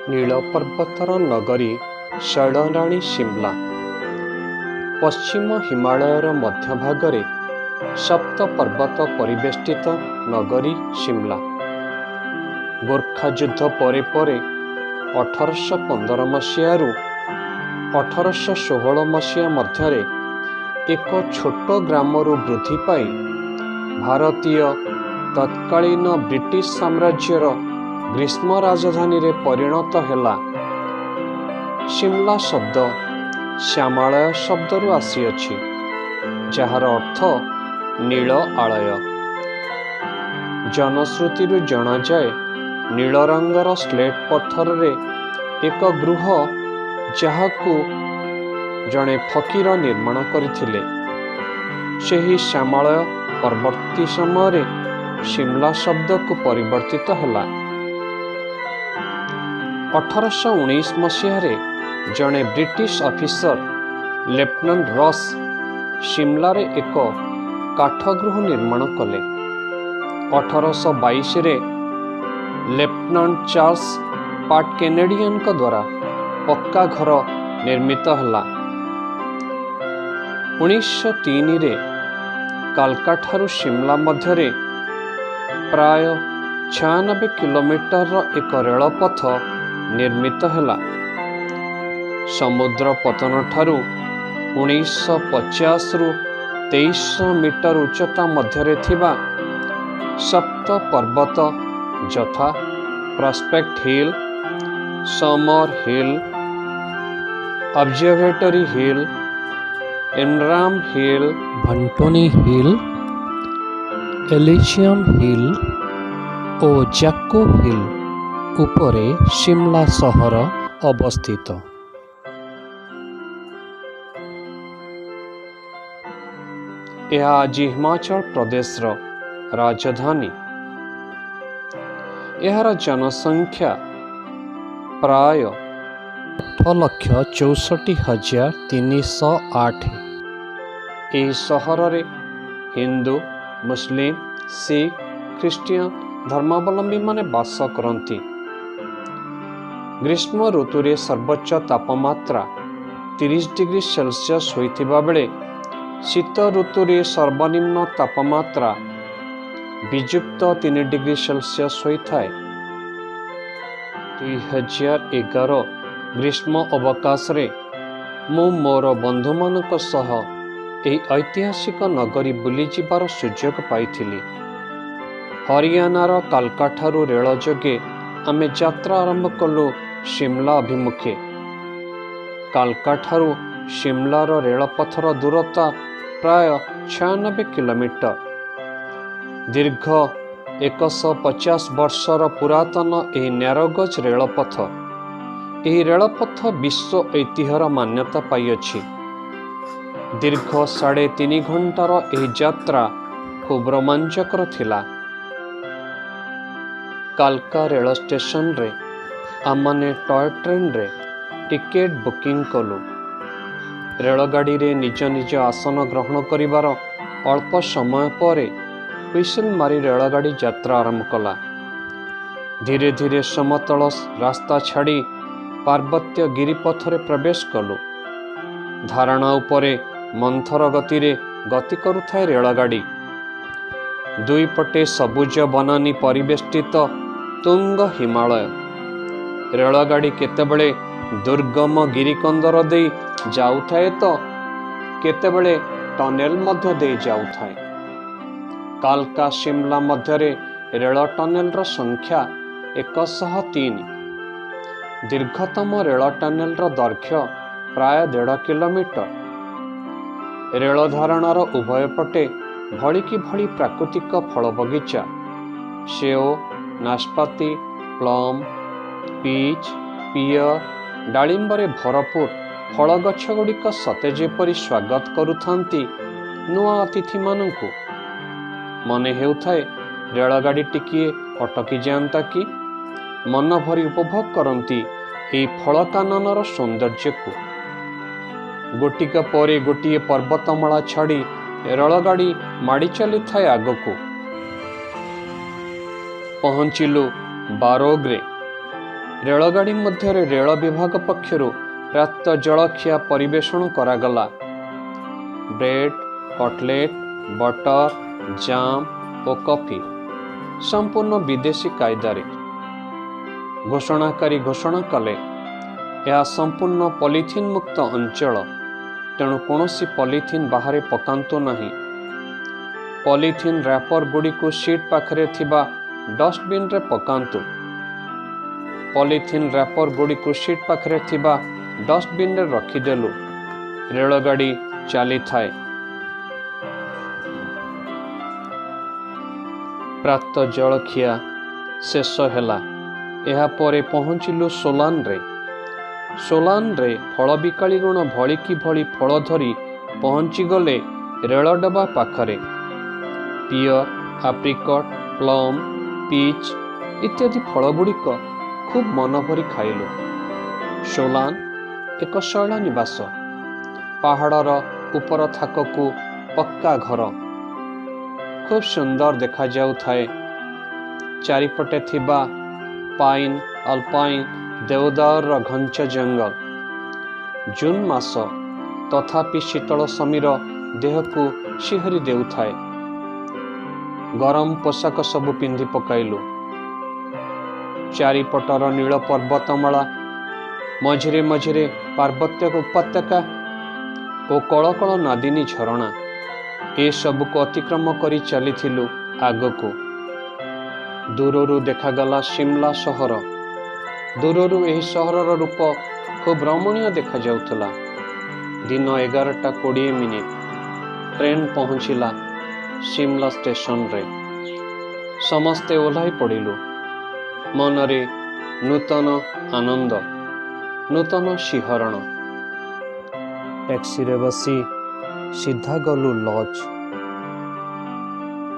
नीलपर्वतर नगरी शैलराणी शिमला पश्चिम हिमालयर मध्यभागरे सप्त पर्वत परिवेष्टित नगरी शिमला गोरखा युद्ध परे परे 1815 मसीहारू 1816 मसीहा मध्यरे एक छोट ग्रामरू वृद्धि पाई भारतीय तत्कालीन ब्रिटिश साम्राज्यर ग्रीष्म राजधानी रे परिणत हैला। शिमला शब्द श्यामालय शब्दरू आसीअछि जार अर्थ नील आलय। जनश्रुतिरू जना जाए नील रंगर स्लेट पत्थर रे एक गृह जहाकू जड़े फकीर निर्माण करथिले। सेही श्यामालय परवर्ती समय शिमला शब्द को परिवर्तित हैला। 1819 मसीह जड़े British officer lieutenant Ross Shimla रे एक काठगृह निर्माण कले। 1822 रे लेफ्टिनेंट चार्ल्स पार्ट कैनेडियन का द्वारा पक्का घर निर्मित हला। 1903 रे कालकाठारू शिमला मध्यरे प्राय 96 किलोमीटर एक रेलपथ निर्मित हैला। समुद्र पतन ठारू 1950 रु 2300 मीटर उच्चता मध्यरे थिबा सप्त पर्वत यथा प्रॉस्पेक्ट हिल, समर हिल, ऑब्जर्वेटरी हिल, एनराम हिल, भंटोनी हिल, एलिशियम हिल और जैको हिल उपरे शिमला शहर अवस्थित। यह आज हिमाचल प्रदेश राजधानी। यार जनसंख्या प्राय 8,64,308। यह सहर रे हिंदू, मुस्लिम, सिख, ख्रिस्टियन धर्मावलंबी माने बास करती। ग्रीष्म ऋतु रे सर्वोच्च तापमात्रा 30 डिग्री सेल्सियस होइथिबा बेले शीत ऋतु रे सर्वनिम्न तापमात्रा विजुक्त 3 डिग्री सेल्सियस होइथाय। 2011 ग्रीष्म अवकाश रे मु मोर बंधु मानक सह एही ऐतिहासिक नगरी बुली जिबार सुयोग पाइथिली। हरियाणार कालकाठारू रेल जोगे आमे यात्रा आरंभ कलु शिमला अभिमुखे। कालकाठारू शिमलार रेलपथर दूरता प्राय 96 किलोमीटर। दीर्घ 150 वर्षर पुरातन एही न्यारोगज रेलपथ। एही रेलपथ विश्व ऐतिह्यर मान्यता पाइअछि। दीर्घ 3.5 घंटार एही यात्रा खूब रोमांचकर थिला। कालका रेल स्टेशन रे आमने टॉय ट्रेन रे टिकेट बुकिंग कलु। रेलगाड़ी रे निज निज आसन ग्रहण करिवार अल्प समय परे हुइसेल मारी रेलगाड़ी यात्रा आरंभ कला। धीरे धीरे समतल रास्ता छाड़ी पार्वत्य गिरिपथरे प्रवेश कलु। धारणा उपरे मंथर गति रे गति करुथाय रेलगाड़ी। दुई पटे सबुज बनानी परिवेष्टित तुंग हिमालय। रेलगाड़ी केतेबेले दुर्गम गिरिकंदर दे जाउथाए तो केतेबेले टनेल मध्य दे जाउथाए। कालका शिमला मध्यरे रेल टनेल रो संख्या 103। दीर्घतम रेल टनेल रो दैर्घ्य प्राय 1.5 किलोमीटर। रेल धारणार उभय पटे भली कि भली प्राकृतिक फल बगीचा, सेओ, नाशपाती, प्लम, पीच, पियर, डालिंबरे भरपूर फल गछ गुड़िक सते जेपरी स्वागत करुथांती नुआ अतिथि मानंकु। मने हेउथाए रेलगाड़ी टिकिए अटकी जाता कि मन भरी उपभोग करती एही फल काननर सौंदर्य को। गोटिका परे गोटिए पर्वतमाला छाड़ी रेलगाड़ी माड़ी चली थाए आगको। पहुँचिलु बारोग्रे। रेलगाड़ी मध्य रेल विभाग पक्षरु रात जलखिया परिवेषण करागला। ब्रेड, कटलेट, बटर, जाम और कॉफी संपूर्ण विदेशी कायदारे। घोषणाकारी घोषणा कले यह संपूर्ण पॉलिथीन मुक्त अंचल, तेणु कौनसी पॉलिथीन बाहर पकांतु नहीं। पॉलिथीन रैपर गुड़ी को सीट पाखरे थिबा डस्टबिन रे पकांतु। पॉलिथीन रैपर गुड़ी को सीट पाखरे थिबा डस्टबिन रे रखिदेलु। रेलगाड़ी चली थाए। प्रात जलखिया शेष हैला। एहा परे पहुँचिलु सोलान रे। सोलान रे फल बिकालीगण भली कि भली फल धरी पहुँची गले रेल डबा पाखरे। पियर, आप्रिकट, प्लम, पीच इत्यादि फल गुड़िक खूब मन भरी खाइलु। सोलान एक शैल निवास। पहाड़र उपर थाककू पक्का घर खूब सुंदर देखा जाऊ थाए। चारिपटे थिबा पाइन, अल्पाइन, देवदार घंच जंगल। जून मास तथापि शीतल समीर देह को शिहरी देउथाए। गरम पोशाक सबु पिंधि पकाइलु। चारिपटर नील पर्वतमाला, मझिरे मझिरे पार्वत्य उपत्यका और कलकल नादिनी झरणा ए सबु को अतिक्रम करी चलीथिलु आगको। दूररू देखागला शिमला सहर। दूररू एही सहरर रूप खूब रमणीय देखा जाउथला। दिन 11:20 ट्रेन पहुँचिला शिमला स्टेशन रे। समस्ते ओह्लाई पड़िलु। मनरे नूतन आनंद, नूतन शिहरण। टैक्सी रे बसी सीधा गलु लॉज।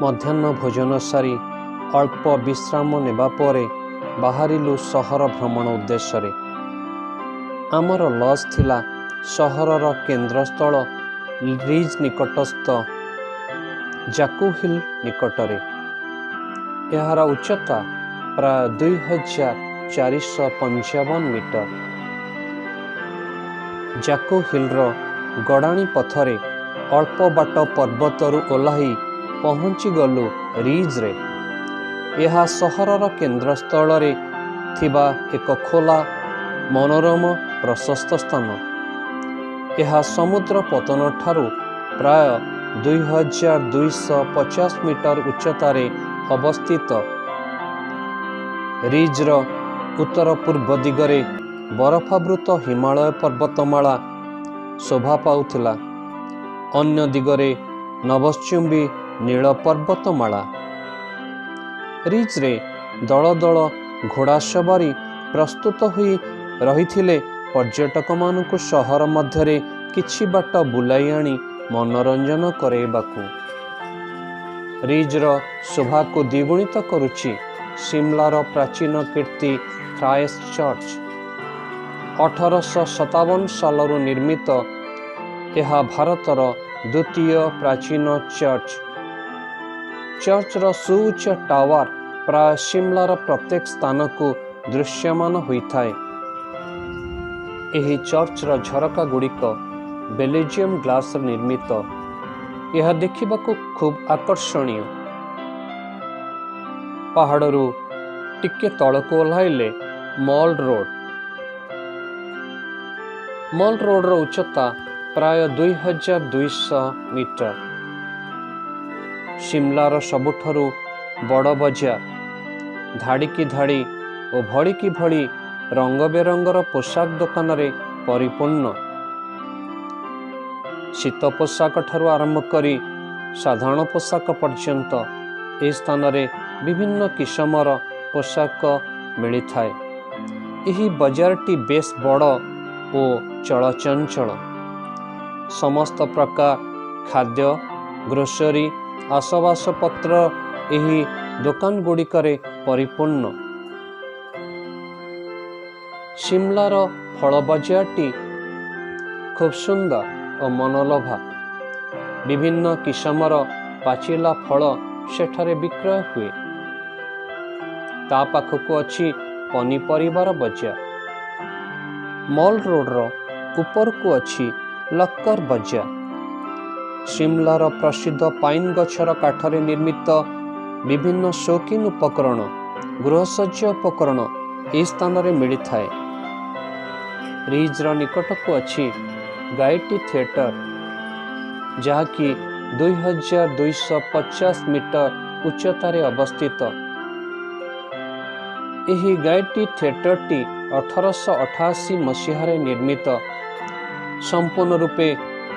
मध्याह्न भोजन सारी अल्प विश्राम नेबा परे बाहरिलु सहर भ्रमण उद्देश्य रे। आमर लॉज थिला सहरर केन्द्रस्थल रिज निकटस्थ जाकू हिल निकटरे। यार उच्चता प्राय 2455 मीटर। जाकू हिलर गड़ाणी पथरे अल्प बाट पर्वतरू ओह्लाई पहुँची गलु रिज रे। यह सहरर केन्द्रस्थल रे थिबा एक खोला मनोरम प्रशस्त स्थान। यह समुद्र पतन ठारू प्राय 2250 मीटर उच्चतारे अवस्थित। रिजर उत्तर पूर्व दिगरे बरफावृत हिमालय पर्वतमाला शोभा पाउथिला। अन्य दिगरे नभश्चुंबी नील पर्वतमाला। रिज रे दल दल घोड़ा सवारी प्रस्तुत हुई रही पर्यटक मानकु सहर मध्यरे किछि बाट बुलाई आनी मनोरंजन करेबाकू। रिजर शोभा को द्विगुणित करुछि शिमलार प्राचीन कीर्ति क्राइस्ट चर्च। 1857 सालरू निर्मित यह भारतर द्वितीय प्राचीन चर्च। चर्चर सुउच्च टावर प्राय शिमलार प्रत्येक स्थान को दृश्यमान होइथाए। एही चर्चर झरका गुड़िक बेल्जियम ग्लास निर्मित। यह देखिबाकू खूब आकर्षणीय। पहाड़रू टिके तलको ओह्लाइले मॉल रोड। मॉल रोड उच्चता प्राय 2200 मीटर। शिमलार सबुठारु बड़ बजार धाड़ी की धाड़ी और भड़ी की भड़ी रंग बेरंगर पोशाक दुकान रे परिपूर्ण। शीत पोशाक ठारू आरंभ करी साधारण पोशाक पर्यंत ए स्थान रे विभिन्न किस्मर पोशाक मिली थाए। यही बजारटी बेस बड़ और चलचंचल। समस्त प्रकार खाद्य, ग्रोसरी, आसबासपत्र यही दुकान गुड़िकरे परिपूर्ण। शिमलार फल बजारटी खूब सुंदर और मनोलोभा। विभिन्न किस्मर पाचिला फल सेठारे विक्रय हुए। ता पाखकु अछि पनीपरिबार बजार। मॉल रोडर उपरकू अच्छी लक्कर बजार। शिमलार प्रसिद्ध पाइन गछर काठरे निर्मित विभिन्न शौकीन उपकरण, गृहसज्जा उपकरण यह स्थान में मिलता है। रिज्र निकटक अच्छी गायटी थिएटर, जहाँकि 2250 मीटर उच्चतार अवस्थित। यह गायटी थिएटरटी 1888 मसीह निर्मित, संपूर्ण रूपे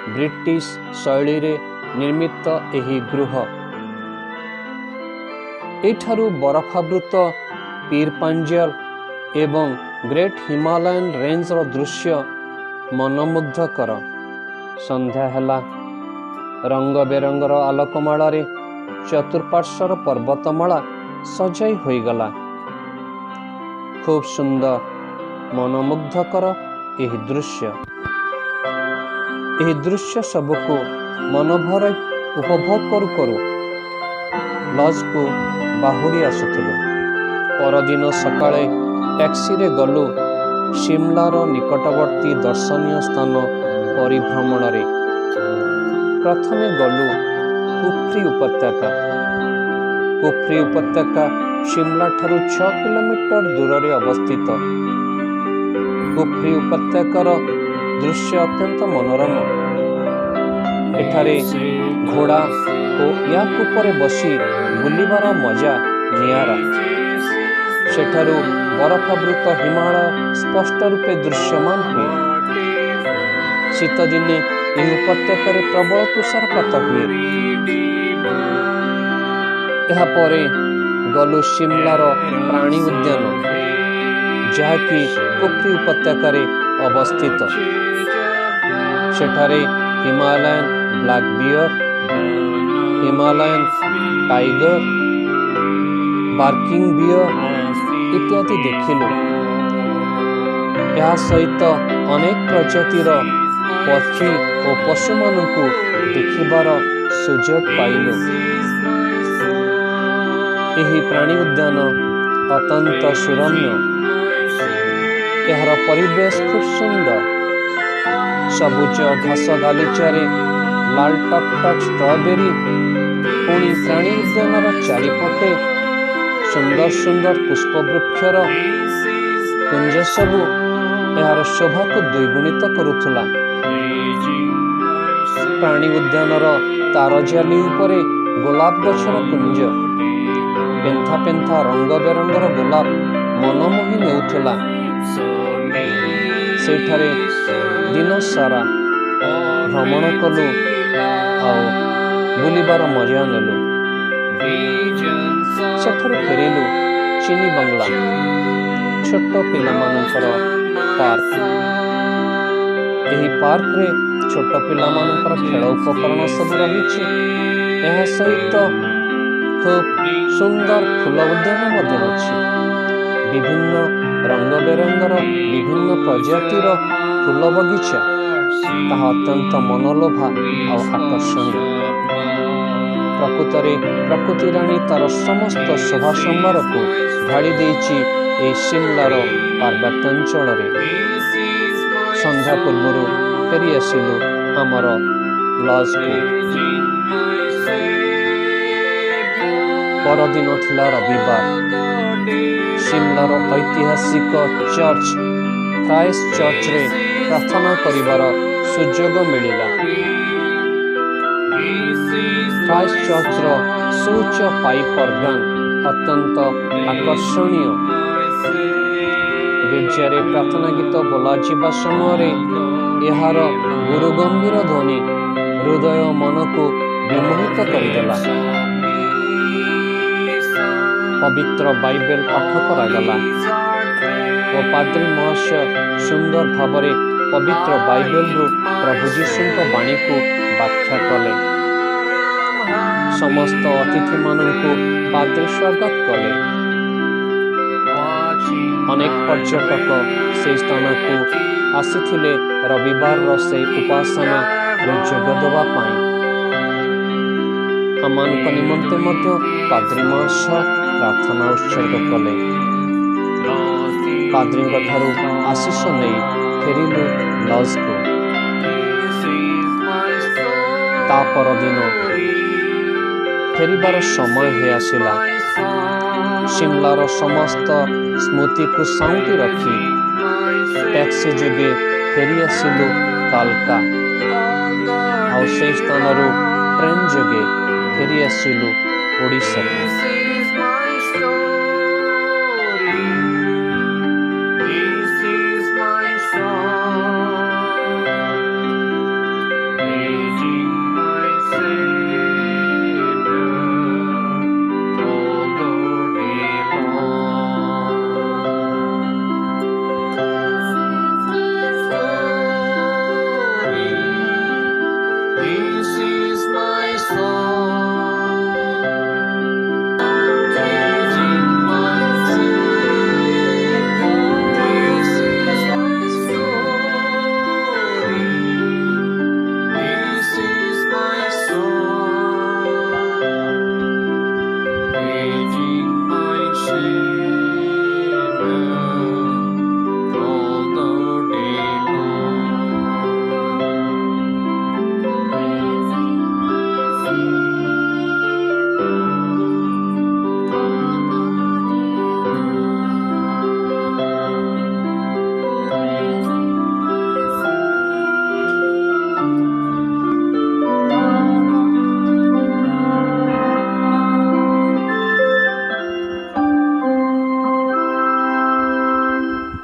ब्रिटिश शैली रे निर्मित यही गृह। एठारू बरफावृत पीर पांजाल एवं ग्रेट हिमालयन रेंजर दृश्य मनमुग्धकर। संध्या हेला, रंग बेरंगर आलोकमाला चतुर्पार्श्वर पर्वतमाला सजाई होईगला। खूब सुंदर मनमुग्धकर यह दृश्य। यह दृश्य सबको मनभर उपभोग करू करू लॉज को बाहुरी आसुथिलु। परदिन सकाळे टैक्सी रे गलु शिमलार निकटवर्ती दर्शनीय स्थान परिभ्रमण रे। प्रथमे गलु कुफ्री उपत्यका। कुफ्री उपत्यका शिमला ठारू 6 किलोमीटर दूर रे अवस्थित। कुफ्री उपत्यकार दृश्य अत्यंत मनोरम। एठारे घोड़ा और या ऊपर बसी बुलिबार मजा नियारा। सेठारू बरफावृत हिमालय स्पष्ट रूपे दृश्यमान हुए। शीत दिने यह उपत्यकार प्रबल तुषारपात हुए। यापरे गलु शिमलार प्राणी उद्यान, जहाँकि कुफ्री उपत्यकार अवस्थित। सेठारे Himalayan black bear, Himalayan tiger, barking bear इत्यादि देखिलु। यह सहित अनेक प्रजातिर पक्षी और पशु मानकु देखिबार सुजोग पाइलु। यही प्राणी उद्यान अत्यंत सुरम्य। यार परिवेश खूब सुंदर। सबुज घास गालीचारे लाल टक टक स्ट्रॉबेरी, पुणी प्राणी उद्यान चारिपटे सुंदर सुंदर पुष्पवृक्षर कुंज सबू यार शोभा को द्विगुणित करुथुला। प्राणी उद्यानर तारजाली उपरे गोलाप गछर कुंज, पेंथा पेंथा रंग बेरंगर गोलाप मनमोही नेउथुला। सेठारे दिन सारा भ्रमण कलु और बुलिबार मजा नेलु। सेठारु फेरिलु चीनी बंगला, छोट पिलामानंकर पार्क। यही पार्क रे छोट पिलामानंकर खेल उपकरण सब रही। यह सहित खूब सुंदर फूल उद्यान मध्य अछि। विभिन्न रंग बेरंगर विभिन्न प्रजातिर फूल बगीचा, ताहा अत्यंत मनोलोभा और आकर्षणीय। प्रकृतरे प्रकृति राणी तार समस्त शोभा संभार को ढाड़ी देइछि ए शिमलार पार्वत्यांचल रे। संध्या पूर्व फेरी आसिलु आमर लॉज को। परदिन थिला रविवार। शिमलार ऐतिहासिक चर्च क्राइस्ट चर्च रे प्रार्थना करिबार सुजोग मिलिला। क्राइस्ट चर्च रो सुउच्च पाइप ऑर्गन अत्यंत आकर्षणीय। गिर्जारे प्रार्थना गीत बोलाजिबा समय यार गुरुगंभीर ध्वनि हृदय मन को विमोहित करदेला। पवित्र बाइबल पाठ करागला और पाद्री महाशय सुंदर भावरे पवित्र बाइबल रु प्रभु जीशु बाणी को व्याख्या कले। समस्त अतिथि मानू पाद्री स्वागत कले। अनेक पर्यटक से स्थान को आसीथिले रविवार से उपासना जोगदेवा पाई। आमान निमंते मध्य पाद्री महाशय प्रार्थना उत्सर्ग कले। ପାଦ୍ରୀଙ୍କ ଠାରୁ ଆଶିଷ ନେଇ ଫେରିଲୁ ଲଜ୍କୁ। ତା ପରଦିନ ଫେରିବାର ସମୟ ହେଇ ଆସିଲା। ସିମଲାର ସମସ୍ତ ସ୍ମୃତିକୁ ସାଉଁଟି ରଖି ଟ୍ୟାକ୍ସି ଯୋଗେ ଫେରି ଆସିଲୁ କାଲକା। ଆଉ ସେହି ସ୍ଥାନରୁ ଟ୍ରେନ୍ ଯୋଗେ ଫେରି ଆସିଲୁ ଓଡ଼ିଶାକୁ।